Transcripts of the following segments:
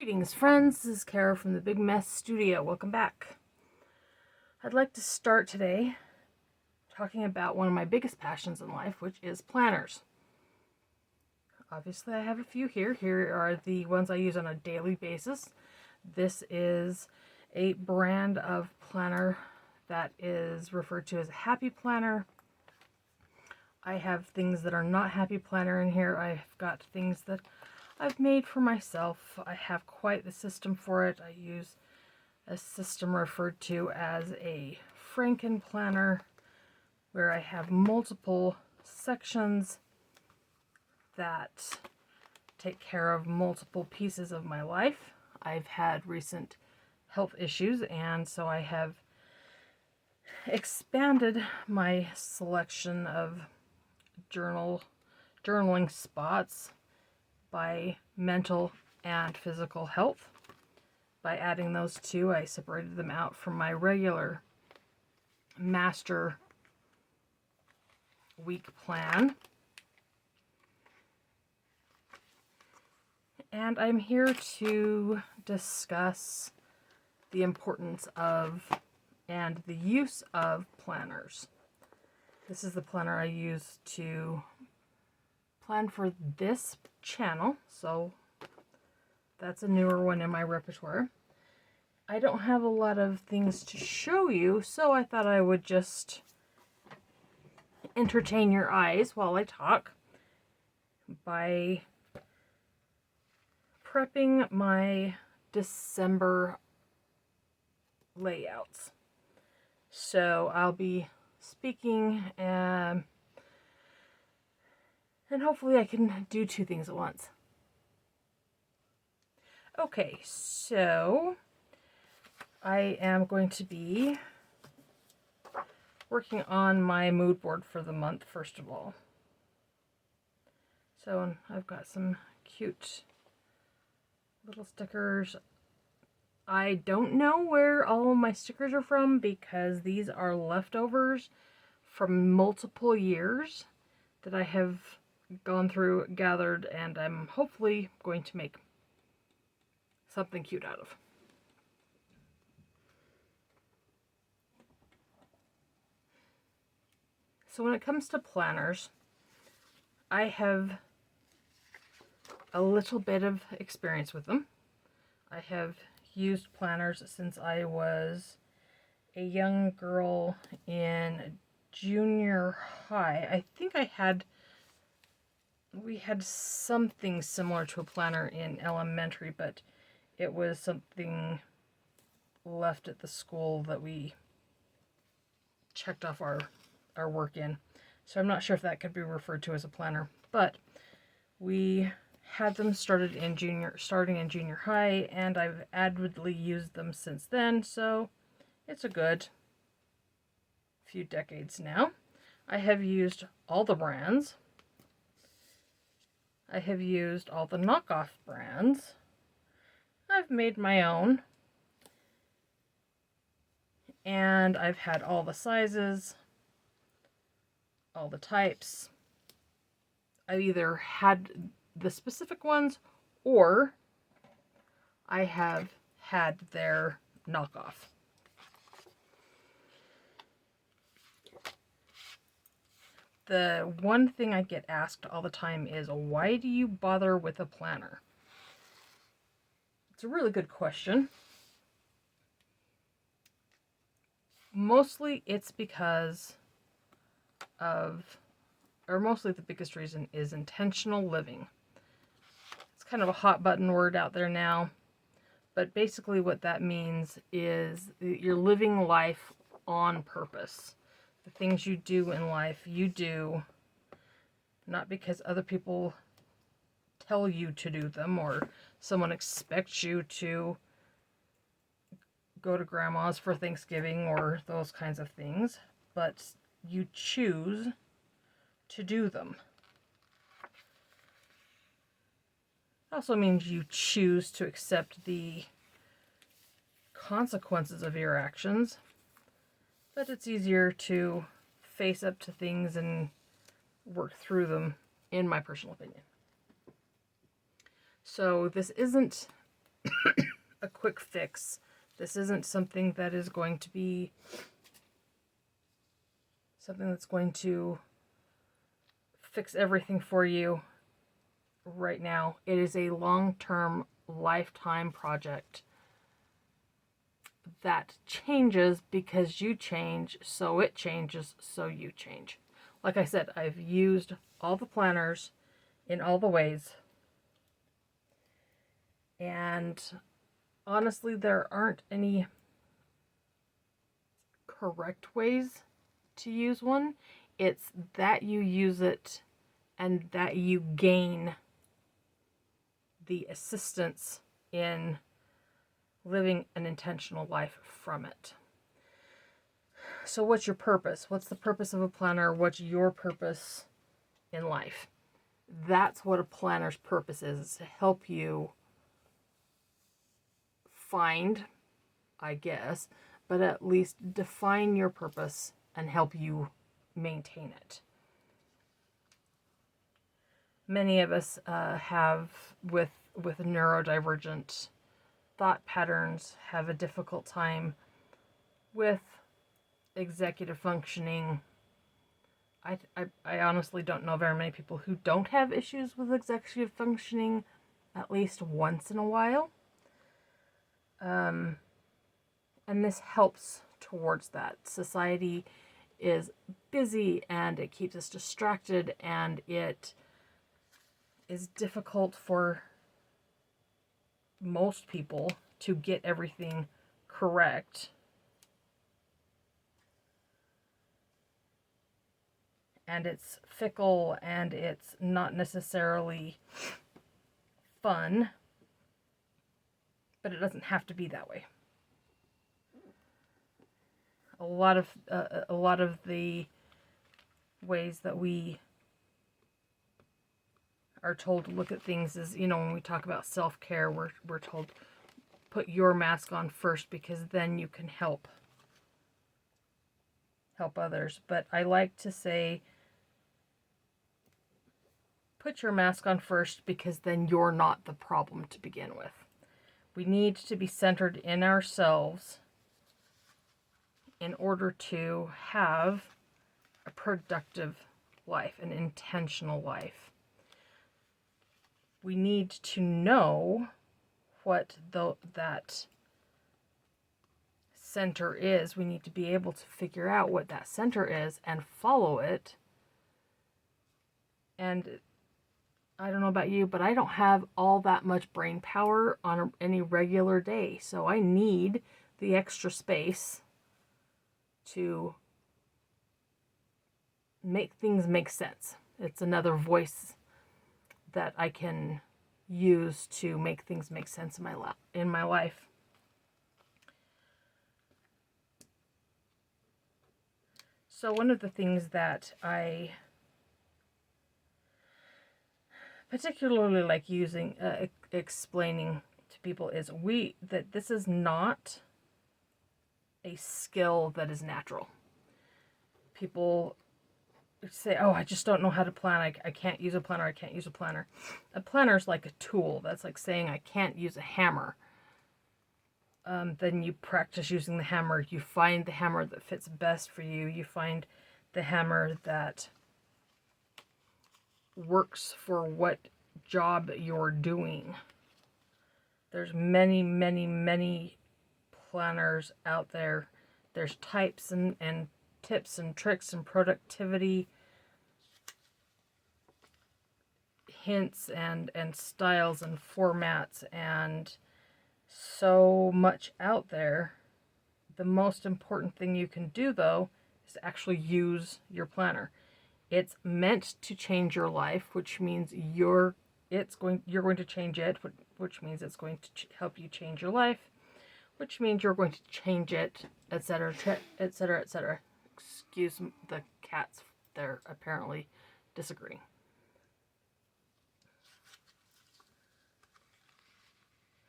Greetings, friends. This is Kara from the Big Mess Studio. Welcome back. I'd like to start today talking about one of my biggest passions in life, which is planners. Obviously, I have a few here. Here are the ones I use on a daily basis. This is a brand of planner that is referred to as a happy planner. I have things that are not happy planner in here. I've got things that I've made for myself. I have quite the system for it. I use a system referred to as a Franken planner, where I have multiple sections that take care of multiple pieces of my life. I've had recent health issues, and so I have expanded my selection of journaling spots by mental and physical health. By adding those two, I separated them out from my regular master week plan. And I'm here to discuss the importance of and the use of planners. This is the planner I use to plan for this channel, so that's a newer one in my repertoire. I don't have a lot of things to show you, so I thought I would just entertain your eyes while I talk by prepping my December layouts. So I'll be speaking and hopefully I can do two things at once. Okay, so I am going to be working on my mood board for the month, first of all. So I've got some cute little stickers. I don't know where all of my stickers are from because these are leftovers from multiple years that I have gone through, gathered, and I'm hopefully going to make something cute out of. So when it comes to planners, I have a little bit of experience with them. I have used planners since I was a young girl in junior high. I think we had something similar to a planner in elementary, but it was something left at the school that we checked off our work in. So I'm not sure if that could be referred to as a planner, but we had them starting in junior high, and I've avidly used them since then, so it's a good few decades now. I have used all the brands. I have used all the knockoff brands. I've made my own. And I've had all the sizes, all the types. I've either had the specific ones or I have had their knockoff. The one thing I get asked all the time is, why do you bother with a planner? It's a really good question. Mostly it's because mostly the biggest reason is intentional living. It's kind of a hot button word out there now, but basically what that means is you're living life on purpose. The things you do in life, you do not because other people tell you to do them or someone expects you to go to grandma's for Thanksgiving or those kinds of things, but you choose to do them. It also means you choose to accept the consequences of your actions, but it's easier to face up to things and work through them, in my personal opinion. So this isn't a quick fix. This isn't something that is going to be something that's going to fix everything for you right now. It is a long-term, lifetime project that changes because you change, so it changes, so you change. Like I said, I've used all the planners in all the ways, and honestly, there aren't any correct ways to use one. It's that you use it and that you gain the assistance in living an intentional life from it. So what's your purpose? What's the purpose of a planner? What's your purpose in life? That's what a planner's purpose is to help you find, I guess, but at least define your purpose and help you maintain it. Many of us have, with neurodivergent thought patterns, have a difficult time with executive functioning. I honestly don't know very many people who don't have issues with executive functioning at least once in a while. And this helps towards that. Society is busy and it keeps us distracted, and it is difficult for most people to get everything correct. And it's fickle and it's not necessarily fun, but it doesn't have to be that way. A lot of the ways that we are told to look at things is, when we talk about self-care, we're told put your mask on first because then you can help others. But I like to say put your mask on first because then you're not the problem to begin with. We need to be centered in ourselves in order to have a productive life, an intentional life. We need to know what that center is. We need to be able to figure out what that center is and follow it. And I don't know about you, but I don't have all that much brain power on any regular day. So I need the extra space to make things make sense. It's another voice that I can use to make things make sense in my life. So one of the things that I particularly like using, explaining to people is that this is not a skill that is natural. People say, oh, I just don't know how to plan. I can't use a planner. I can't use a planner. A planner is like a tool. That's like saying I can't use a hammer. Then you practice using the hammer. You find the hammer that fits best for you. You find the hammer that works for what job you're doing. There's many, many, many planners out there. There's types and tips and tricks and productivity hints and styles and formats and so much out there. The most important thing you can do, though, is to actually use your planner. It's meant to change your life, which means you're going to change it, which means it's going to help you change your life, which means you're going to change it, etc., etc., etc. Excuse the cats, they're apparently disagreeing.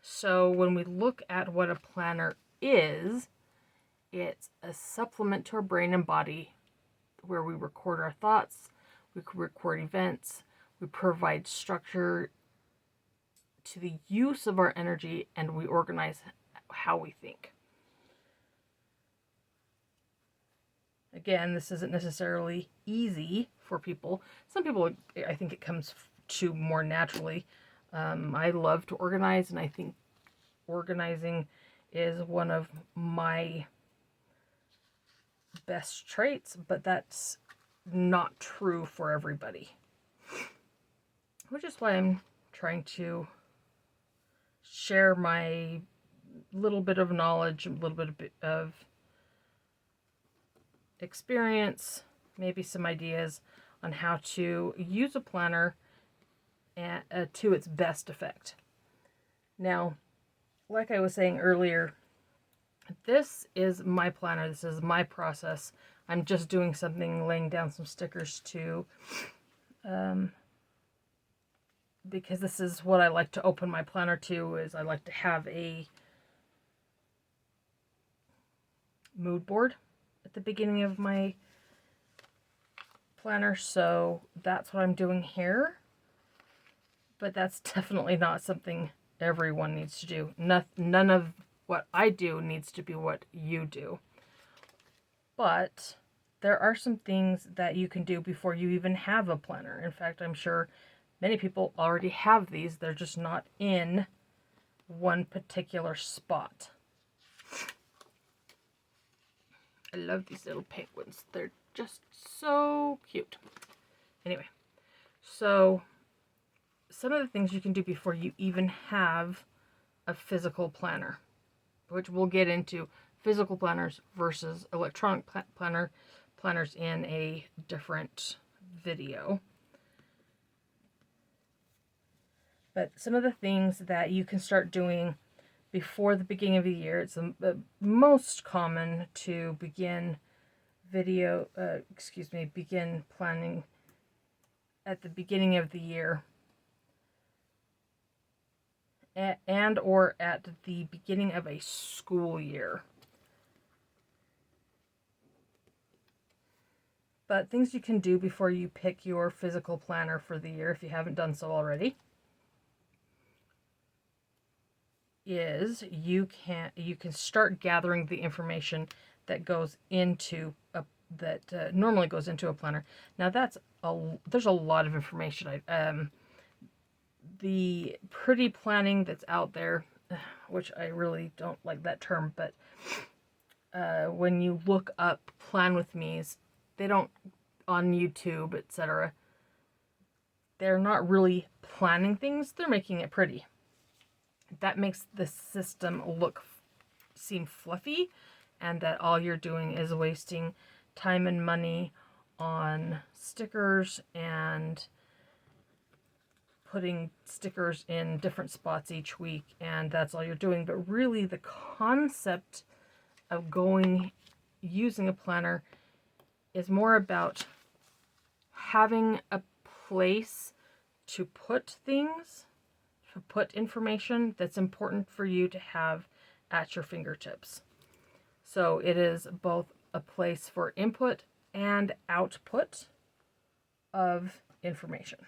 So when we look at what a planner is, it's a supplement to our brain and body where we record our thoughts, we record events, we provide structure to the use of our energy, and we organize how we think. Again, this isn't necessarily easy for people. Some people, I think it comes to more naturally. I love to organize, and I think organizing is one of my best traits, but that's not true for everybody. Which is why I'm trying to share my little bit of knowledge, a little bit of experience, maybe some ideas on how to use a planner to its best effect. Now, like I was saying earlier, this is my planner. This is my process. I'm just doing something, laying down some stickers to, because this is what I like to open my planner to, is I like to have a mood board at the beginning of my planner, so that's what I'm doing here. But that's definitely not something everyone needs to do. None of what I do needs to be what you do. But there are some things that you can do before you even have a planner. In fact, I'm sure many people already have these. They're just not in one particular spot. I love these little penguins. They're just so cute. Anyway, so some of the things you can do before you even have a physical planner, which we'll get into physical planners versus electronic planners in a different video. But some of the things that you can start doing before the beginning of the year, it's the most common to begin begin planning at the beginning of the year, and or at the beginning of a school year. But things you can do before you pick your physical planner for the year, if you haven't done so already, is you can start gathering the information that goes into normally goes into a planner. Now there's a lot of information. The pretty planning that's out there, which I really don't like that term, but when you look up Plan With Me's, they don't, on YouTube, etc., they're not really planning things, they're making it pretty. That makes the system seem fluffy, and that all you're doing is wasting time and money on stickers and putting stickers in different spots each week, and that's all you're doing. But really, the concept of using a planner is more about having a place to put things, to put information that's important for you to have at your fingertips. So it is both a place for input and output of information.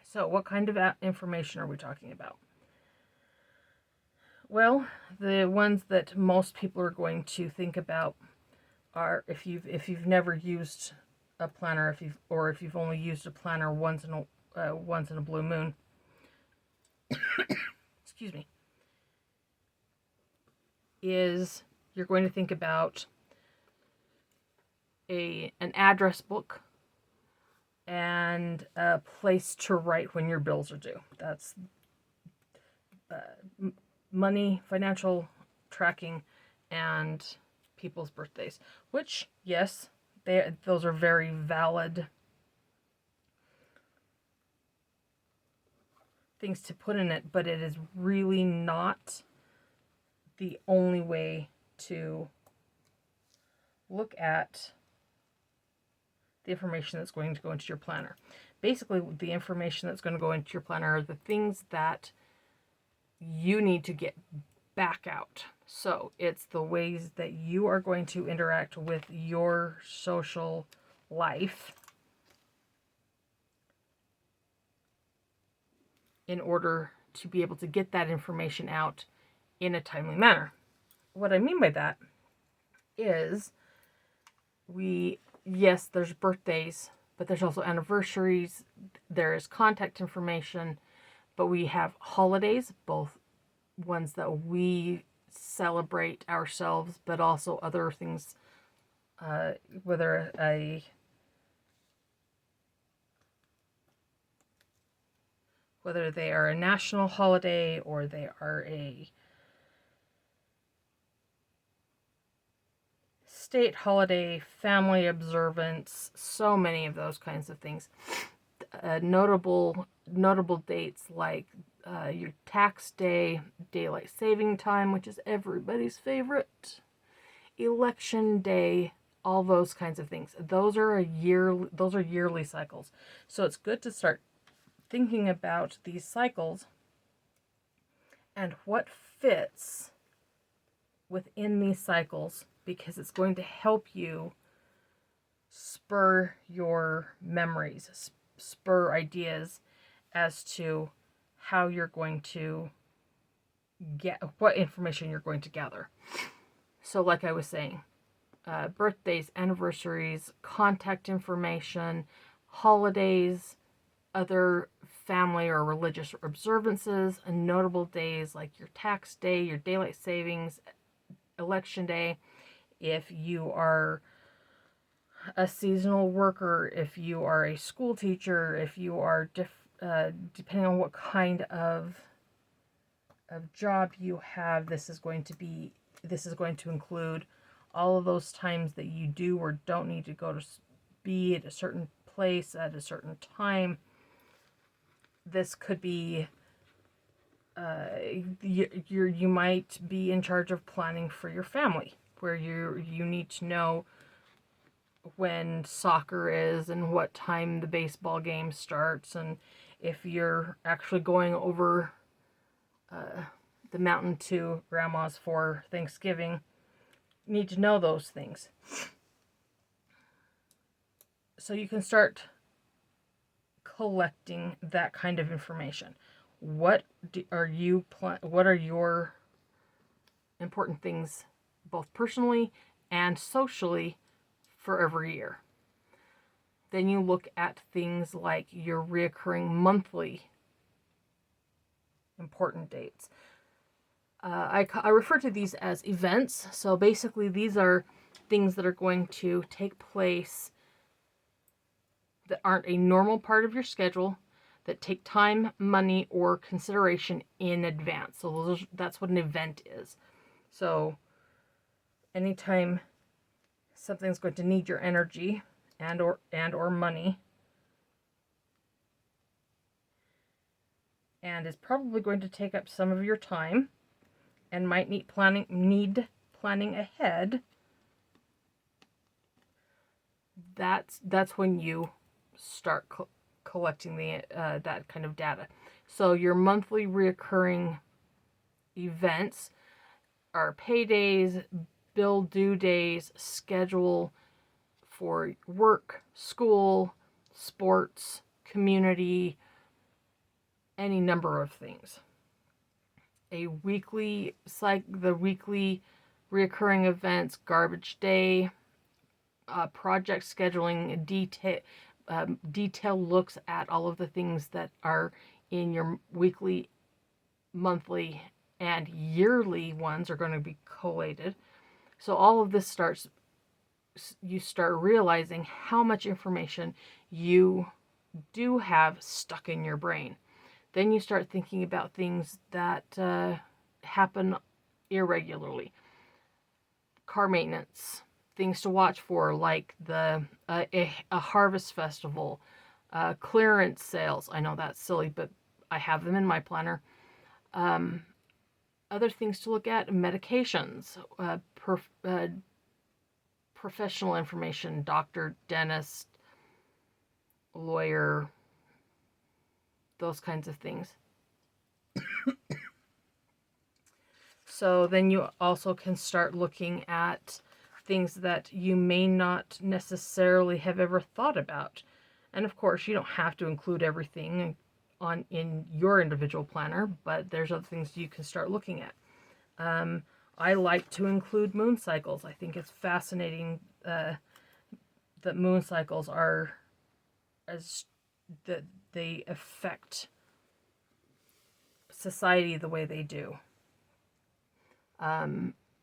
So what kind of information are we talking about? Well, the ones that most people are going to think about are, if you've never used a planner, if you've only used a planner once in a blue moon. Excuse me. Is you're going to think about an address book and a place to write when your bills are due. That's money, financial tracking, and people's birthdays. Which, yes, those are very valid things to put in it, but it is really not the only way to look at the information that's going to go into your planner. Basically, the information that's going to go into your planner are the things that you need to get back out. So it's the ways that you are going to interact with your social life in order to be able to get that information out in a timely manner. What I mean by that is yes, there's birthdays, but there's also anniversaries, there is contact information, but we have holidays, both ones that we celebrate ourselves, but also other things, whether they are a national holiday or they are a state holiday, family observance, so many of those kinds of things. Notable dates like your tax day, daylight saving time, which is everybody's favorite, election day, all those kinds of things. Those are yearly cycles. So it's good to start thinking about these cycles and what fits within these cycles, because it's going to help you spur your memories, spur ideas as to how you're going to get, what information you're going to gather. So like I was saying, birthdays, anniversaries, contact information, holidays, other family or religious observances, and notable days like your tax day, your daylight savings, election day. If you are a seasonal worker, if you are a school teacher, if you are depending on what kind of job you have, this is going to include all of those times that you do or don't need to go to be at a certain place at a certain time. This could be you might be in charge of planning for your family, where you need to know when soccer is and what time the baseball game starts, and if you're actually going over the mountain to grandma's for Thanksgiving, you need to know those things. So you can start collecting that kind of information. What are your important things, both personally and socially, for every year? Then you look at things like your reoccurring monthly important dates. I refer to these as events. So basically these are things that are going to take place that aren't a normal part of your schedule, that take time, money, or consideration in advance. So that's what an event is. So anytime something's going to need your energy and or money, and is probably going to take up some of your time and might need planning ahead, that's when you start collecting that kind of data. So your monthly reoccurring events are paydays, bill due days, schedule for work, school, sports, community, any number of things. The weekly reoccurring events, garbage day, project scheduling, detailed looks at all of the things that are in your weekly, monthly, and yearly ones are going to be collated. So all of this you start realizing how much information you do have stuck in your brain. Then you start thinking about things that happen irregularly. Car maintenance, things to watch for, like a harvest festival, clearance sales. I know that's silly, but I have them in my planner. Other things to look at: medications, professional information, doctor, dentist, lawyer, those kinds of things. So then you also can start looking at things that you may not necessarily have ever thought about. And of course, you don't have to include everything. in your individual planner, but there's other things you can start looking at. I like to include moon cycles. I think it's fascinating that moon cycles are that they affect society the way they do.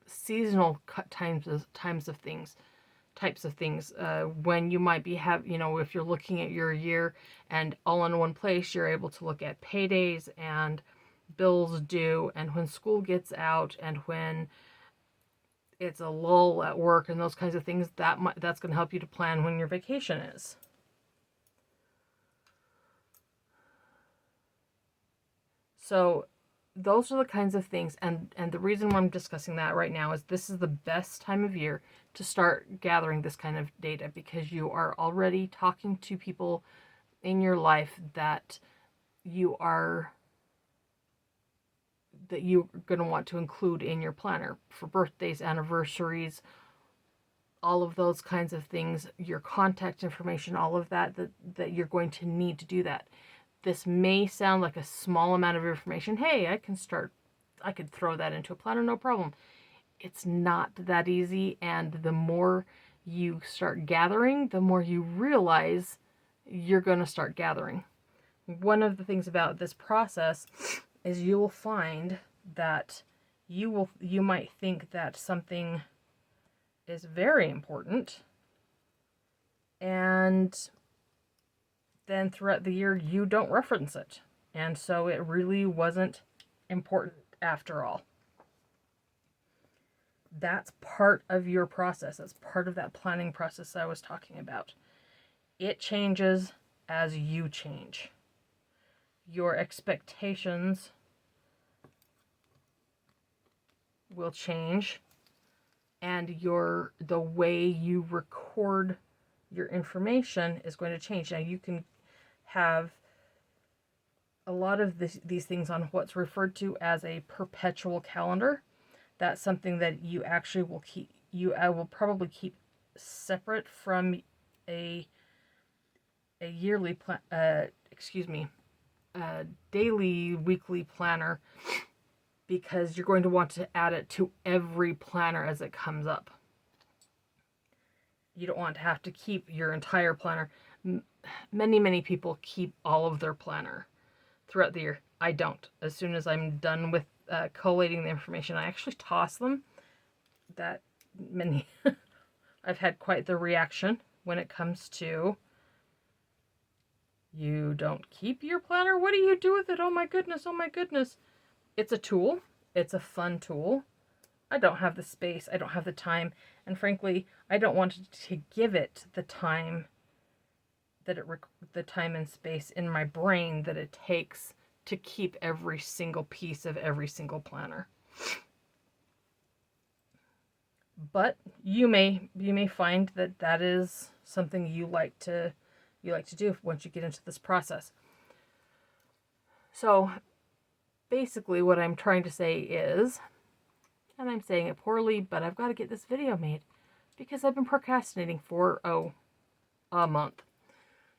Seasonal types of things, when you might be if you're looking at your year and all in one place, you're able to look at paydays and bills due and when school gets out and when it's a lull at work and those kinds of things. That's going to help you to plan when your vacation is. So those are the kinds of things, and the reason why I'm discussing that right now is this is the best time of year to start gathering this kind of data, because you are already talking to people in your life that you're going to want to include in your planner for birthdays, anniversaries, all of those kinds of things, your contact information, all of that you're going to need to do that. This may sound like a small amount of information. Hey, I could throw that into a planner, no problem. It's not that easy, and the more you start gathering, the more you realize you're going to start gathering. One of the things about this process is you will find that you might think that something is very important, and then throughout the year you don't reference it, and so it really wasn't important after all. That's part of your process. That's part of that planning process I was talking about. It changes as you change. Your expectations will change, and the way you record your information is going to change. Now you can have a lot of these things on what's referred to as a perpetual calendar. That's something that you actually will keep. I will probably keep separate from a yearly daily, weekly planner, because you're going to want to add it to every planner as it comes up. You don't want to have to keep your entire planner. Many people keep all of their planner throughout the year. I don't. As soon as I'm done with collating the information, I actually toss them. I've had quite the reaction when it comes to, you don't keep your planner? What do you do with it? Oh my goodness. It's a tool. It's a fun tool. I don't have the space. I don't have the time. And frankly, I don't want to give it the time the time and space in my brain that it takes to keep every single piece of every single planner. But you may find that is something you like to do once you get into this process. So basically what I'm trying to say is, and I'm saying it poorly, but I've got to get this video made because I've been procrastinating for a month.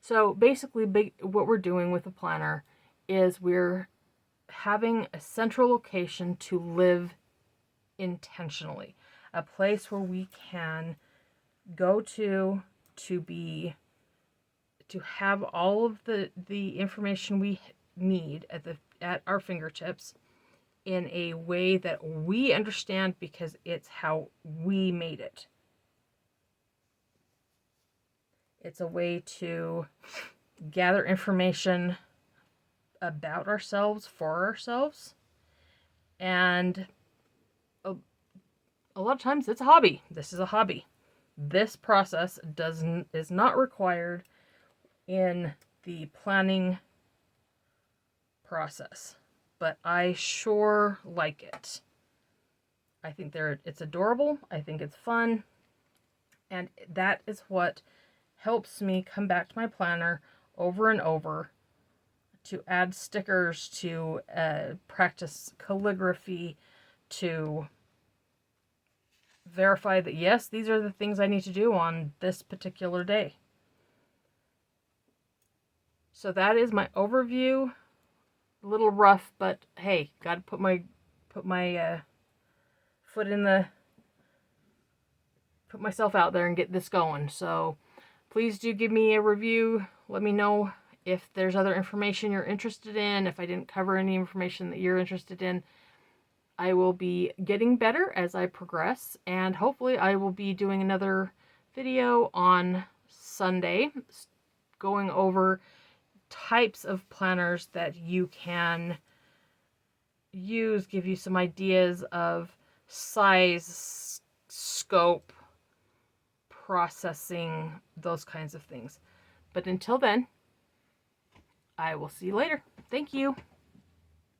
So basically what we're doing with the planner is we're having a central location to live intentionally, a place where we can go to have all of the information we need at our fingertips in a way that we understand, because it's how we made it. It's a way to gather information about ourselves, for ourselves, and a lot of times it's a hobby. This is a hobby. This process is not required in the planning process, but I sure like it. I think it's adorable. I think it's fun, and that is what helps me come back to my planner over and over, to add stickers, to practice calligraphy, to verify that yes, these are the things I need to do on this particular day. So that is my overview a little rough, but hey, gotta put my foot in the, put myself out there and get this going. So please do give me a review. Let me know if there's other information you're interested in, if I didn't cover any information that you're interested in. I will be getting better as I progress, and hopefully I will be doing another video on Sunday going over types of planners that you can use, give you some ideas of size, scope, processing, those kinds of things. But until then, I will see you later. Thank you.